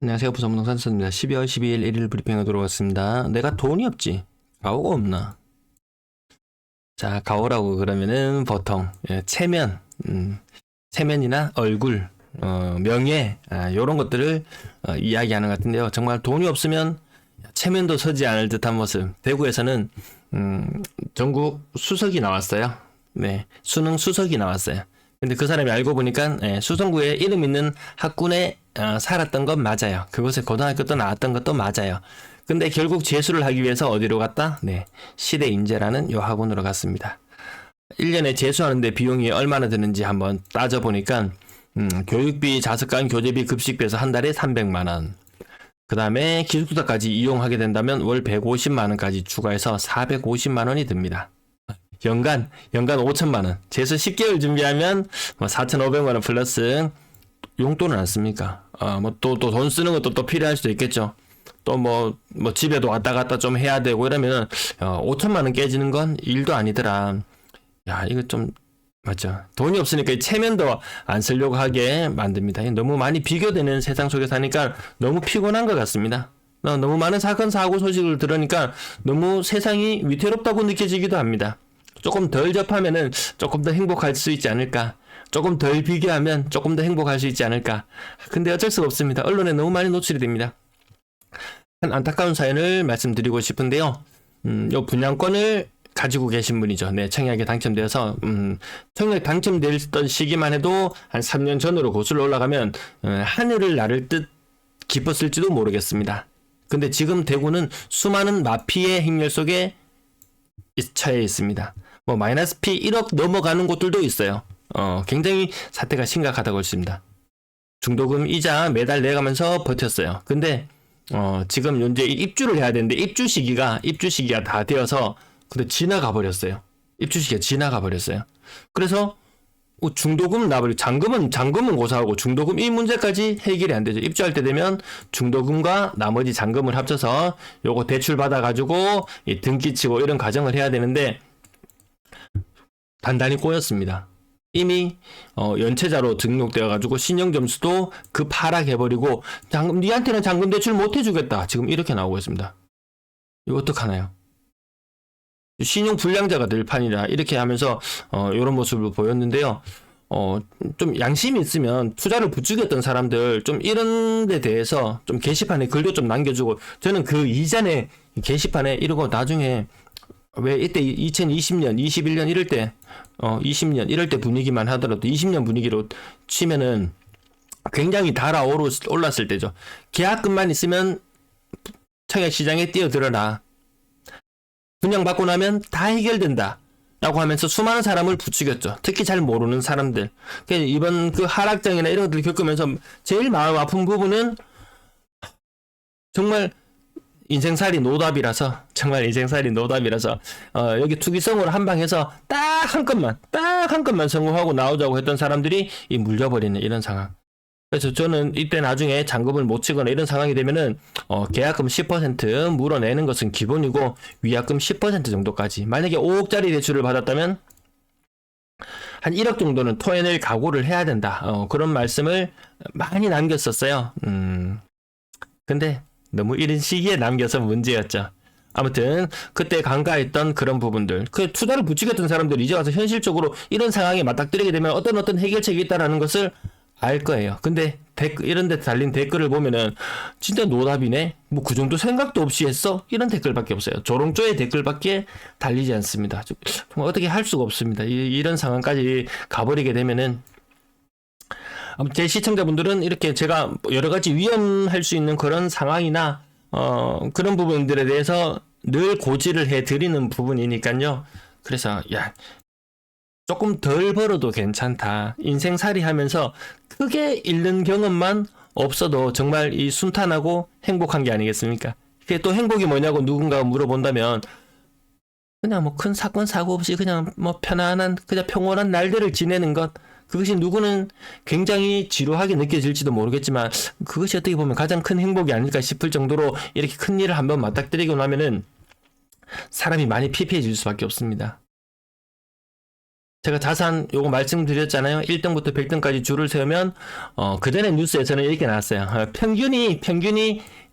안녕하세요. 부산부동산 선입니다. 12월 12일 1일 브리핑에 들어왔습니다. 내가 돈이 없지. 가오가 없나? 자, 가오라고 그러면은 보통 체면, 체면이나 얼굴, 명예, 요런 것들을 이야기하는 것 같은데요. 정말 돈이 없으면 체면도 서지 않을 듯한 모습. 대구에서는 전국 수석이 나왔어요. 네, 수능 수석이 나왔어요. 근데 그 사람이 알고 보니까 수성구에 이름 있는 학군에 살았던 건 맞아요. 그곳에 고등학교도 나왔던 것도 맞아요. 근데 결국 재수를 하기 위해서 어디로 갔다? 네, 시대인재라는 요 학원으로 갔습니다. 1년에 재수하는데 비용이 얼마나 드는지 한번 따져보니까 교육비, 자습관, 교재비, 급식비에서 한 달에 300만원. 그 다음에 기숙사까지 이용하게 된다면 월 150만원까지 추가해서 450만원이 듭니다. 연간 5천만원. 재수 10개월 준비하면 4,500만원 플러스 용돈은 안 씁니까? 또 돈 쓰는 것도 또 필요할 수도 있겠죠. 또 집에도 왔다 갔다 좀 해야 되고 이러면 5천만원 깨지는 건 일도 아니더라. 야, 이거 좀 맞죠. 돈이 없으니까 체면도 안 쓰려고 하게 만듭니다. 너무 많이 비교되는 세상 속에 사니까 너무 피곤한 것 같습니다. 너무 많은 사건, 사고 소식을 들으니까 너무 세상이 위태롭다고 느껴지기도 합니다. 조금 덜 접하면은 조금 더 행복할 수 있지 않을까. 조금 덜 비교하면 조금 더 행복할 수 있지 않을까. 근데 어쩔 수가 없습니다. 언론에 너무 많이 노출이 됩니다. 한 안타까운 사연을 말씀드리고 싶은데요. 요 분양권을 가지고 계신 분이죠. 네, 청약에 당첨되어서 청약 당첨됐던 시기만 해도 한 3년 전으로 고슬러 올라가면 하늘을 나를 듯 기뻤을지도 모르겠습니다. 근데 지금 대구는 수많은 마피의 행렬 속에 처해 있습니다. 마이너스 피 1억 넘어가는 곳들도 있어요. 굉장히 사태가 심각하다고 했습니다. 중도금 이자 매달 내가면서 버텼어요. 근데 지금 현재 입주를 해야 되는데 입주 시기가 다 되어서 근데 지나가 버렸어요. 입주 시기가 지나가 버렸어요. 그래서 중도금 나버리고 잔금은 고사하고 중도금 이 문제까지 해결이 안 되죠. 입주할 때 되면 중도금과 나머지 잔금을 합쳐서 요거 대출 받아가지고 등기 치고 이런 과정을 해야 되는데 단단히 꼬였습니다. 이미 연체자로 등록되어가지고 신용점수도 급 하락해버리고 니한테는 잔금 대출 못 해주겠다. 지금 이렇게 나오고 있습니다. 이거 어떡하나요? 신용 불량자가 될 판이라 이렇게 하면서 이런 모습을 보였는데요. 좀 양심이 있으면 투자를 부추겼던 사람들 좀 이런 데 대해서 좀 게시판에 글도 좀 남겨주고 저는 그 이전에 게시판에 이러고 나중에 왜 이때 2020년, 21년 이럴 때 20년 이럴 때 분위기만 하더라도 20년 분위기로 치면은 굉장히 달아올랐을 때죠. 계약금만 있으면 청약시장에 뛰어들어라. 분양받고 나면 다 해결된다. 라고 하면서 수많은 사람을 부추겼죠. 특히 잘 모르는 사람들. 이번 그 하락장이나 이런 것들을 겪으면서 제일 마음 아픈 부분은 정말 인생살이 노답이라서 여기 투기성으로 한방해서 딱 한 건만 성공하고 나오자고 했던 사람들이 물려버리는 이런 상황. 그래서 저는 이때 나중에 잔금을 못 치거나 이런 상황이 되면은 계약금 10% 물어내는 것은 기본이고 위약금 10% 정도까지 만약에 5억짜리 대출을 받았다면 한 1억 정도는 토해낼 각오를 해야 된다. 그런 말씀을 많이 남겼었어요. 근데 너무 이른 시기에 남겨서 문제였죠. 아무튼 그때 간과했던 그런 부분들, 그 투자를 부추겼던 사람들 이제 와서 현실적으로 이런 상황에 맞닥뜨리게 되면 어떤 해결책이 있다라는 것을 알 거예요. 근데 이런 데 달린 댓글을 보면은 진짜 노답이네. 그 정도 생각도 없이 했어? 이런 댓글밖에 없어요. 조롱조의 댓글밖에 달리지 않습니다. 정말 어떻게 할 수가 없습니다. 이런 상황까지 가버리게 되면은 제 시청자분들은 이렇게 제가 여러 가지 위험할 수 있는 그런 상황이나 그런 부분들에 대해서 늘 고지를 해드리는 부분이니까요. 그래서 조금 덜 벌어도 괜찮다. 인생살이 하면서 크게 잃는 경험만 없어도 정말 이 순탄하고 행복한 게 아니겠습니까? 그게 또 행복이 뭐냐고 누군가가 물어본다면 그냥 큰 사건 사고 없이 그냥 편안한 그냥 평온한 날들을 지내는 것, 그것이 누구는 굉장히 지루하게 느껴질지도 모르겠지만 그것이 어떻게 보면 가장 큰 행복이 아닐까 싶을 정도로 이렇게 큰 일을 한번 맞닥뜨리고 나면은 사람이 많이 피폐해질 수밖에 없습니다. 제가 자산 요거 말씀드렸잖아요. 1등부터 100등까지 줄을 세우면 그전에 뉴스에서는 이렇게 나왔어요. 평균이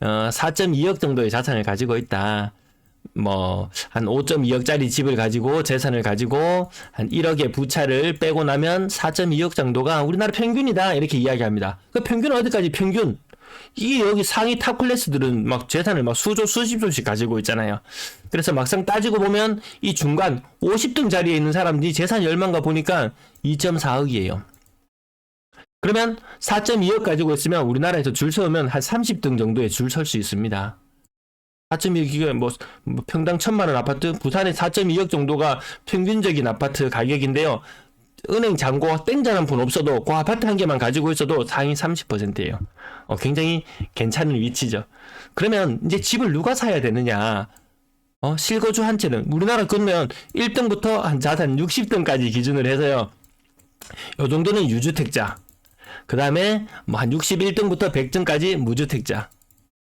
4.2억 정도의 자산을 가지고 있다. 뭐 한 5.2억짜리 집을 가지고 재산을 가지고 한 1억의 부차를 빼고 나면 4.2억 정도가 우리나라 평균이다 이렇게 이야기합니다. 그 평균은 어디까지 평균? 이게 여기 상위 탑 클래스들은 막 재산을 막 수조 수십조씩 가지고 있잖아요. 그래서 막상 따지고 보면 이 중간 50등 자리에 있는 사람들이 재산이 얼마인가 보니까 2.4억이에요. 그러면 4.2억 가지고 있으면 우리나라에서 줄 서면 한 30등 정도에 줄 설 수 있습니다. 4.2억, 뭐 평당 1,000만 원 아파트, 부산의 4.2억 정도가 평균적인 아파트 가격인데요. 은행 잔고 땡전 한 푼 없어도 그 아파트 한 개만 가지고 있어도 상위 30%예요. 굉장히 괜찮은 위치죠. 그러면 이제 집을 누가 사야 되느냐? 실거주 한 채는 우리나라 그러면 1등부터 한 자산 60등까지 기준을 해서요. 요 정도는 유주택자. 그 다음에 뭐 한 61등부터 100등까지 무주택자.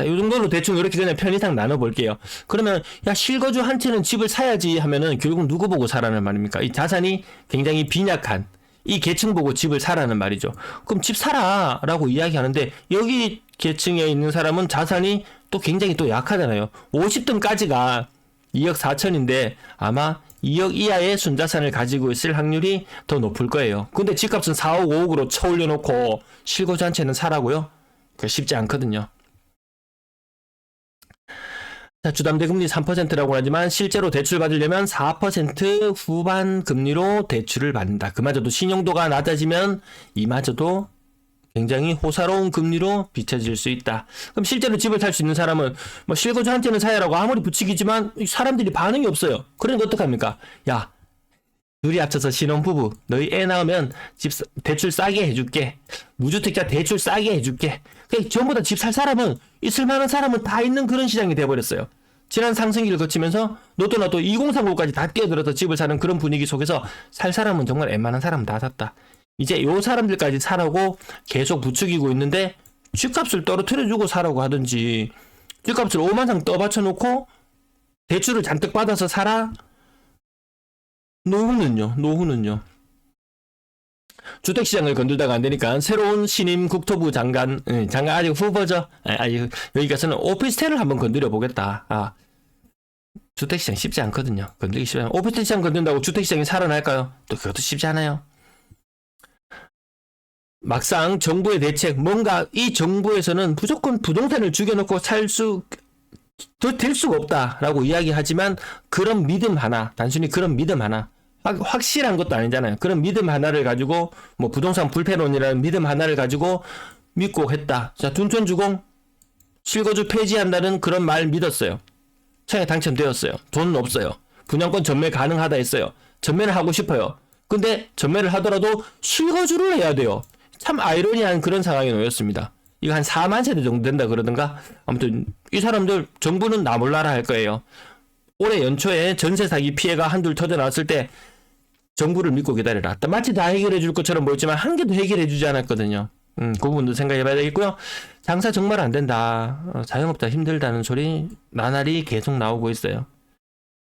이 정도로 대충 이렇게 그냥 편의상 나눠볼게요. 그러면 야 실거주 한 채는 집을 사야지 하면은 결국 누구 보고 사라는 말입니까? 이 자산이 굉장히 빈약한 이 계층 보고 집을 사라는 말이죠. 그럼 집 사라 라고 이야기하는데 여기 계층에 있는 사람은 자산이 또 굉장히 또 약하잖아요. 50등까지가 2억 4천인데 아마 2억 이하의 순자산을 가지고 있을 확률이 더 높을 거예요. 근데 집값은 4억 5억으로 쳐올려 놓고 실거주 한 채는 사라고요? 그게 쉽지 않거든요. 자, 주담대금리 3%라고 하지만 실제로 대출 받으려면 4% 후반 금리로 대출을 받는다. 그마저도 신용도가 낮아지면 이마저도 굉장히 호사로운 금리로 비춰질 수 있다. 그럼 실제로 집을 살 수 있는 사람은 뭐 실거주 한 채는 사야라고 아무리 부추기지만 사람들이 반응이 없어요. 그러니까 어떡합니까? 야, 둘이 합쳐서 신혼부부 너희 애 낳으면 집 대출 싸게 해줄게. 무주택자 대출 싸게 해줄게. 전부 다 집 살 사람은 있을 만한 사람은 다 있는 그런 시장이 돼버렸어요. 지난 상승기를 거치면서 너도 나도 2030까지 다 뛰어들어서 집을 사는 그런 분위기 속에서 살 사람은 정말 웬만한 사람은 다 샀다. 이제 요 사람들까지 사라고 계속 부추기고 있는데 집값을 떨어뜨려주고 사라고 하든지 집값을 5만상 떠받쳐놓고 대출을 잔뜩 받아서 사라? 노후는요. 주택시장을 건들다가 안되니까 새로운 신임 국토부 장관 아직 후보죠. 여기 가서는 오피스텔을 한번 건드려 보겠다. 주택시장 쉽지 않거든요. 건들기 쉽지 않아요. 오피스텔 시장 건든다고 주택시장이 살아날까요? 또 그것도 쉽지 않아요. 막상 정부의 대책, 뭔가 이 정부에서는 무조건 부동산을 죽여놓고 될 수가 없다라고 이야기하지만 그런 믿음 하나, 단순히 그런 믿음 하나, 확실한 것도 아니잖아요. 그런 믿음 하나를 가지고 뭐 부동산 불패론이라는 믿음 하나를 가지고 믿고 했다. 자, 둔촌주공 실거주 폐지한다는 그런 말 믿었어요. 청에 당첨되었어요. 돈은 없어요. 분양권 전매 가능하다 했어요. 전매를 하고 싶어요. 근데 전매를 하더라도 실거주를 해야 돼요. 참 아이러니한 그런 상황에 놓였습니다. 이거 한 4만 세대 정도 된다 그러던가. 아무튼 이 사람들 정부는 나 몰라라 할 거예요. 올해 연초에 전세 사기 피해가 한둘 터져 나왔을 때 정부를 믿고 기다려라. 마치 다 해결해 줄 것처럼 보였지만 한 개도 해결해 주지 않았거든요. 그 부분도 생각해 봐야 되겠고요. 장사 정말 안 된다. 자영업자 힘들다는 소리 나날이 계속 나오고 있어요.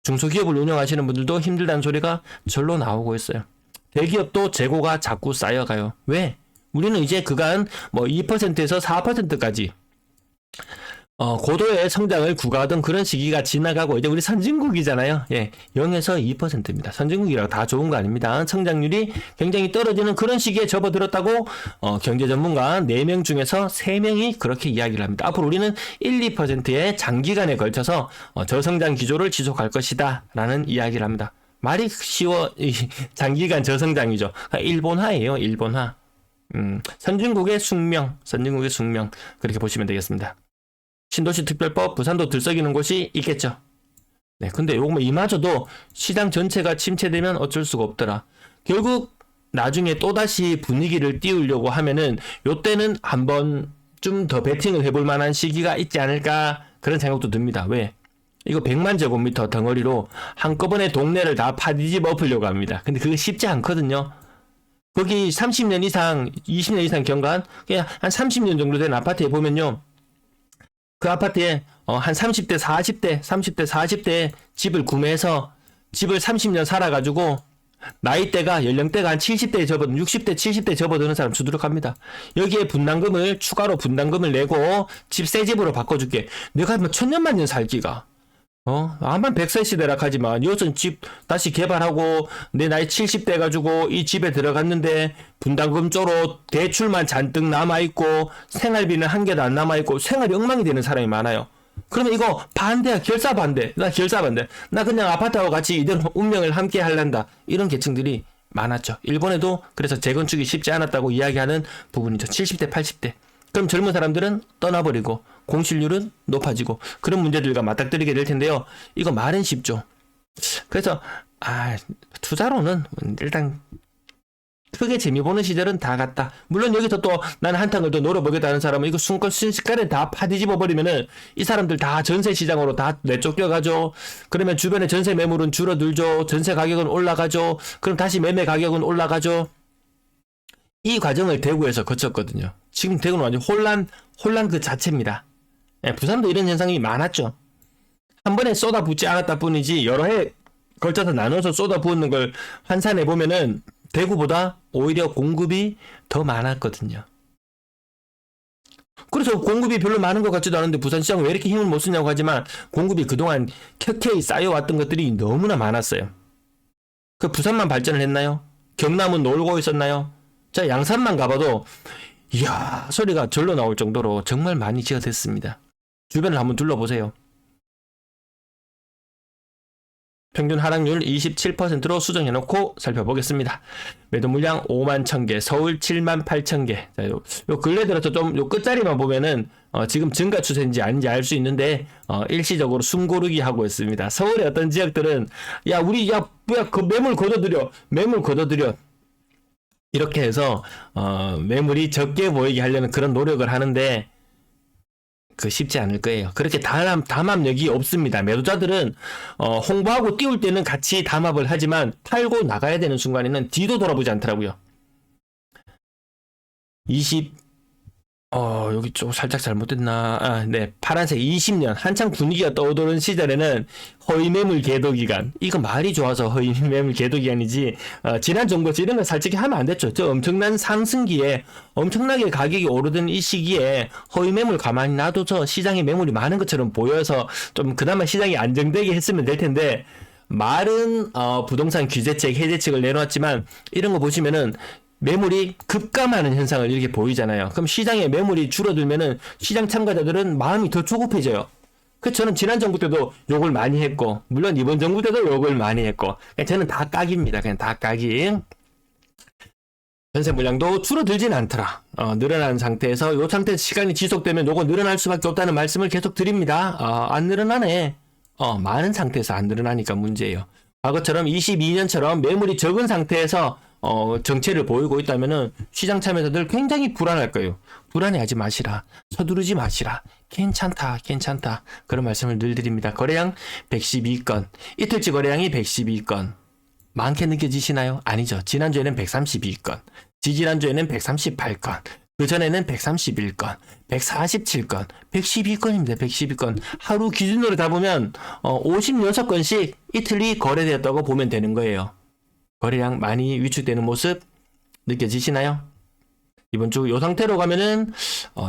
중소기업을 운영하시는 분들도 힘들다는 소리가 절로 나오고 있어요. 대기업도 재고가 자꾸 쌓여가요. 왜? 우리는 이제 그간 뭐 2%에서 4%까지 고도의 성장을 구가하던 그런 시기가 지나가고 이제 우리 선진국이잖아요. 0에서 2%입니다. 선진국이라고 다 좋은 거 아닙니다. 성장률이 굉장히 떨어지는 그런 시기에 접어들었다고 경제 전문가 4명 중에서 3명이 그렇게 이야기를 합니다. 앞으로 우리는 1, 2%의 장기간에 걸쳐서 저성장 기조를 지속할 것이다 라는 이야기를 합니다. 말이 쉬워. 장기간 저성장이죠. 일본화예요. 일본화. 선진국의 숙명 그렇게 보시면 되겠습니다. 신도시 특별법, 부산도 들썩이는 곳이 있겠죠. 네, 근데 요거 이마저도 시장 전체가 침체되면 어쩔 수가 없더라. 결국 나중에 또다시 분위기를 띄우려고 하면은 요때는 한번 좀 더 베팅을 해볼 만한 시기가 있지 않을까 그런 생각도 듭니다. 왜? 이거 100만 제곱미터 덩어리로 한꺼번에 동네를 다 파뒤집어 엎으려고 합니다. 근데 그게 쉽지 않거든요. 거기 30년 이상, 20년 이상 경과한 그냥 한 30년 정도 된 아파트에 보면요. 그 아파트에 한 30대 40대 집을 구매해서 집을 30년 살아가지고 나이대가 연령대가 한 70대에 접어든 60대 70대에 접어드는 사람 주도록합니다. 여기에 분담금을 추가로 분담금을 내고 집 새 집으로 바꿔줄게. 내가 뭐 천년만년 살기가 아만 100세 시대라 하지만 요즘 집 다시 개발하고 내 나이 70대 가지고 이 집에 들어갔는데 분담금 쪼로 대출만 잔뜩 남아있고 생활비는 한 개도 안 남아있고 생활이 엉망이 되는 사람이 많아요. 그러면 이거 반대야. 결사 반대. 나 결사 반대. 나 그냥 아파트하고 같이 이대로 운명을 함께 할란다. 이런 계층들이 많았죠. 일본에도 그래서 재건축이 쉽지 않았다고 이야기하는 부분이죠. 70대 80대. 그럼 젊은 사람들은 떠나버리고 공실률은 높아지고 그런 문제들과 맞닥뜨리게 될 텐데요. 이거 말은 쉽죠. 그래서 투자로는 일단 크게 재미 보는 시절은 다 갔다. 물론 여기서 또 나는 한탕을 더 노려보겠다는 사람은 이거 순식간에 다 파뒤집어 버리면은 이 사람들 다 전세 시장으로 다 내쫓겨가죠. 그러면 주변에 전세 매물은 줄어들죠. 전세 가격은 올라가죠. 그럼 다시 매매 가격은 올라가죠. 이 과정을 대구에서 거쳤거든요. 지금 대구는 완전 혼란 그 자체입니다. 부산도 이런 현상이 많았죠. 한 번에 쏟아붓지 않았다 뿐이지 여러 해 걸쳐서 나눠서 쏟아부었는 걸 환산해 보면은 대구보다 오히려 공급이 더 많았거든요. 그래서 공급이 별로 많은 것 같지도 않은데 부산시장은 왜 이렇게 힘을 못 쓰냐고 하지만 공급이 그동안 켜켜이 쌓여왔던 것들이 너무나 많았어요. 그 부산만 발전을 했나요? 경남은 놀고 있었나요? 자, 양산만 가봐도 이야 소리가 절로 나올 정도로 정말 많이 지어졌습니다. 주변을 한번 둘러보세요. 평균 하락률 27%로 수정해놓고 살펴보겠습니다. 매도 물량 5만 1000개, 서울 7만 8000개. 자, 요 근래 들어서 좀 요 끝자리만 보면은 지금 증가 추세인지 아닌지 알 수 있는데 일시적으로 숨고르기 하고 있습니다. 서울의 어떤 지역들은 그 매물 걷어들여 이렇게 해서 매물이 적게 보이게 하려는 그런 노력을 하는데 쉽지 않을 거예요. 그렇게 담합력이 없습니다. 매도자들은 홍보하고 띄울 때는 같이 담합을 하지만 팔고 나가야 되는 순간에는 뒤도 돌아보지 않더라고요. 여기 좀 살짝 잘못됐나? 네. 파란색 20년 한창 분위기가 떠오르는 시절에는 허위매물 계도기간. 이거 말이 좋아서 허위매물 계도기간이지 지난 정부에서 이런 거 솔직히 하면 안 됐죠. 저 엄청난 상승기에 엄청나게 가격이 오르던 이 시기에 허위매물 가만히 놔둬서 시장에 매물이 많은 것처럼 보여서 좀 그나마 시장이 안정되게 했으면 될 텐데 말은 부동산 규제책 해제책을 내놓았지만 이런 거 보시면은 매물이 급감하는 현상을 이렇게 보이잖아요. 그럼 시장에 매물이 줄어들면은 시장 참가자들은 마음이 더 조급해져요. 그래서 저는 지난 정부 때도 욕을 많이 했고, 물론 이번 정부 때도 욕을 많이 했고, 저는 다 각입니다. 그냥 다 각이. 전세 물량도 줄어들진 않더라. 늘어나는 상태에서 이 상태 시간이 지속되면 요거 늘어날 수밖에 없다는 말씀을 계속 드립니다. 안 늘어나네. 많은 상태에서 안 늘어나니까 문제예요. 과거처럼 22년처럼 매물이 적은 상태에서 정체를 보이고 있다면은 시장 참여자들 굉장히 불안할 거예요. 불안해하지 마시라. 서두르지 마시라. 괜찮다. 그런 말씀을 늘 드립니다. 거래량 112건. 이틀치 거래량이 112건. 많게 느껴지시나요? 아니죠. 지난주에는 132건. 지지난주에는 138건. 그전에는 131건, 147건, 112건입니다. 112건. 하루 기준으로 다 보면 56건씩 이틀이 거래되었다고 보면 되는 거예요. 거래량 많이 위축되는 모습 느껴지시나요? 이번 주 이 상태로 가면은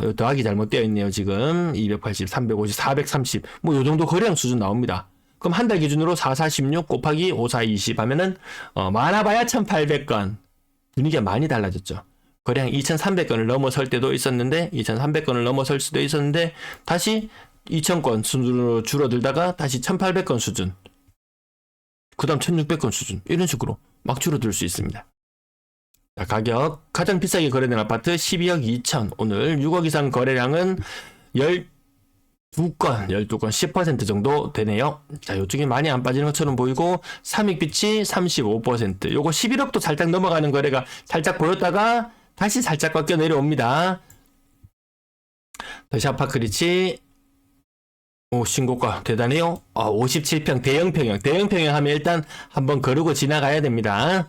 요 더하기 잘못되어 있네요. 지금 280, 350, 430 뭐 요 정도 거래량 수준 나옵니다. 그럼 한 달 기준으로 4416 곱하기 5420 하면은 많아봐야 1800건. 분위기가 많이 달라졌죠. 거래량 2300건을 넘어설 때도 있었는데 2300건을 넘어설 수도 있었는데 다시 2000건 수준으로 줄어들다가 다시 1800건 수준, 그 다음 1600건 수준, 이런 식으로 막 줄어들 수 있습니다. 자, 가격 가장 비싸게 거래된 아파트 12억 2천. 오늘 6억 이상 거래량은 12건 10% 정도 되네요. 자, 요쪽이 많이 안 빠지는 것처럼 보이고 삼익빛이 35%. 요거 11억도 살짝 넘어가는 거래가 살짝 보였다가 다시 살짝 꺾여 내려옵니다. 다시 아파크리치 신고가 대단해요. 57평 대형평형 하면 일단 한번 거르고 지나가야 됩니다.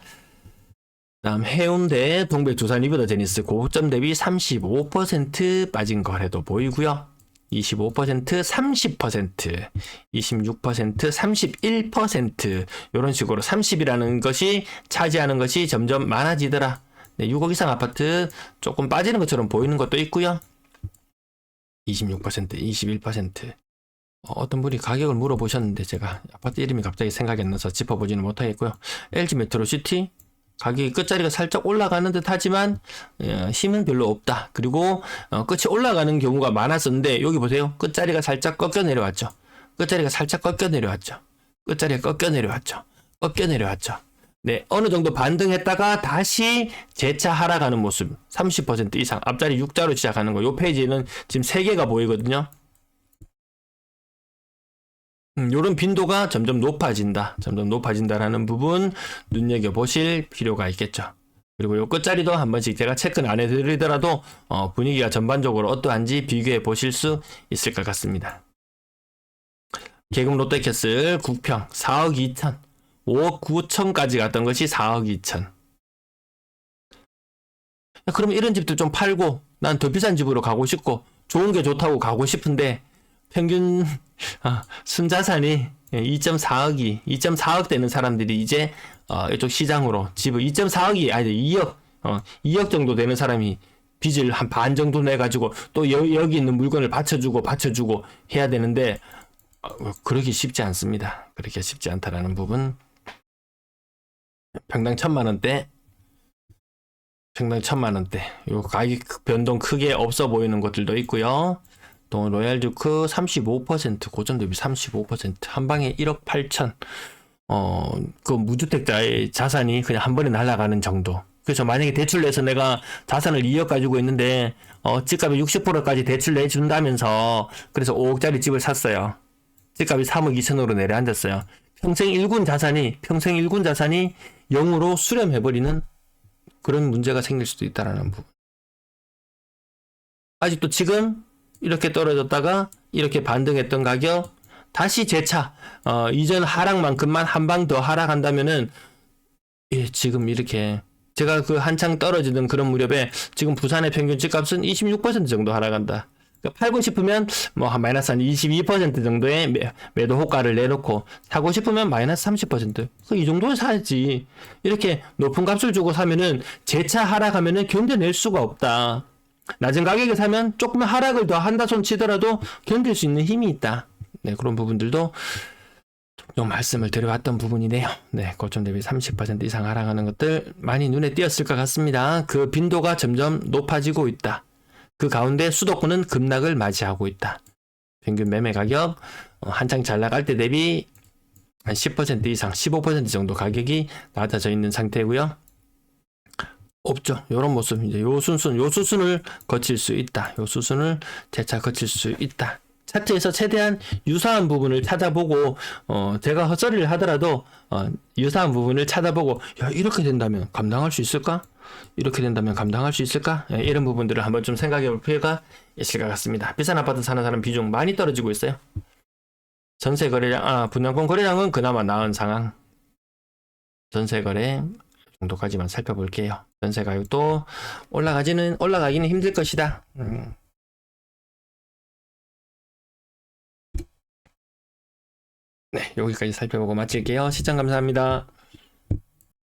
다음 해운대 동백 두산 리버더 제니스 고점 대비 35% 빠진 거래도 보이고요. 25%, 30%, 26%, 31% 이런 식으로 30이라는 것이 차지하는 것이 점점 많아지더라. 네, 6억 이상 아파트 조금 빠지는 것처럼 보이는 것도 있고요. 26%, 21%. 어떤 분이 가격을 물어보셨는데 제가 아파트 이름이 갑자기 생각이 안 나서 짚어보지는 못하겠고요. LG 메트로시티 가격이 끝자리가 살짝 올라가는 듯 하지만 힘은 별로 없다. 그리고 끝이 올라가는 경우가 많았었는데 여기 보세요. 끝자리가 살짝 꺾여 내려왔죠. 끝자리가 살짝 꺾여 내려왔죠. 끝자리가 꺾여 내려왔죠. 꺾여 내려왔죠. 네, 어느 정도 반등했다가 다시 재차 하락하는 모습. 30% 이상 앞자리 6자로 시작하는 거. 요 페이지는 지금 3개가 보이거든요. 요런 빈도가 점점 높아진다. 점점 높아진다라는 부분 눈여겨보실 필요가 있겠죠. 그리고 요 끝자리도 한 번씩 제가 체크는 안 해드리더라도 분위기가 전반적으로 어떠한지 비교해 보실 수 있을 것 같습니다. 계급 롯데캐슬 9평 4억 2천 5억 9천까지 갔던 것이 4억 2천. 그럼 이런 집들 좀 팔고 난 더 비싼 집으로 가고 싶고 좋은 게 좋다고 가고 싶은데 평균 순자산이 2.4억이 2.4억 되는 사람들이 이제 이쪽 시장으로 집을 2.4억이 아니 2억 2억 정도 되는 사람이 빚을 한 반 정도 내 가지고 또 여기 있는 물건을 받쳐주고 해야 되는데 그러기 쉽지 않습니다. 그렇게 쉽지 않다라는 부분. 평당 1,000만 원대 요 가격 변동 크게 없어 보이는 것들도 있고요. 또 로얄주크 35% 고점 대비 35% 한방에 1억 8천 그 무주택자의 자산이 그냥 한 번에 날아가는 정도. 그래서 만약에 대출 내서 내가 자산을 2억 가지고 있는데 집값이 60%까지 대출 내준다면서 그래서 5억짜리 집을 샀어요. 집값이 3억 2천으로 내려앉았어요. 평생 일군 자산이 0으로 수렴해버리는 그런 문제가 생길 수도 있다라는 부분. 아직도 지금 이렇게 떨어졌다가 이렇게 반등했던 가격 다시 재차 이전 하락만큼만 한 방 더 하락한다면은 지금 이렇게 제가 그 한창 떨어지던 그런 무렵에 지금 부산의 평균 집값은 26% 정도 하락한다. 그러니까 팔고 싶으면 한 마이너스 한 22% 정도의 매도 호가를 내놓고 사고 싶으면 마이너스 30%. 이 정도는 사야지. 이렇게 높은 값을 주고 사면은 재차 하락하면은 견뎌낼 수가 없다. 낮은 가격에 사면 조금 하락을 더 한다 손 치더라도 견딜 수 있는 힘이 있다. 네, 그런 부분들도 좀 말씀을 드려왔던 부분이네요. 네, 고점 대비 30% 이상 하락하는 것들 많이 눈에 띄었을 것 같습니다. 그 빈도가 점점 높아지고 있다. 그 가운데 수도권은 급락을 맞이하고 있다. 평균 매매 가격 한창 잘 나갈 때 대비 한 10% 이상 15% 정도 가격이 낮아져 있는 상태고요. 없죠. 이런 모습 이제 요 수순을 거칠 수 있다. 요 수순을 재차 거칠 수 있다. 차트에서 최대한 유사한 부분을 찾아보고 제가 헛소리를 하더라도 유사한 부분을 찾아보고 야 이렇게 된다면 감당할 수 있을까? 이렇게 된다면 감당할 수 있을까? 이런 부분들을 한번 좀 생각해 볼 필요가 있을 것 같습니다. 비싼 아파트 사는 사람 비중 많이 떨어지고 있어요. 전세 거래량, 분양권 거래량은 그나마 나은 상황. 전세 거래 정도까지만 살펴볼게요. 전세 가격도 올라가기는 힘들 것이다. 네, 여기까지 살펴보고 마칠게요. 시청 감사합니다.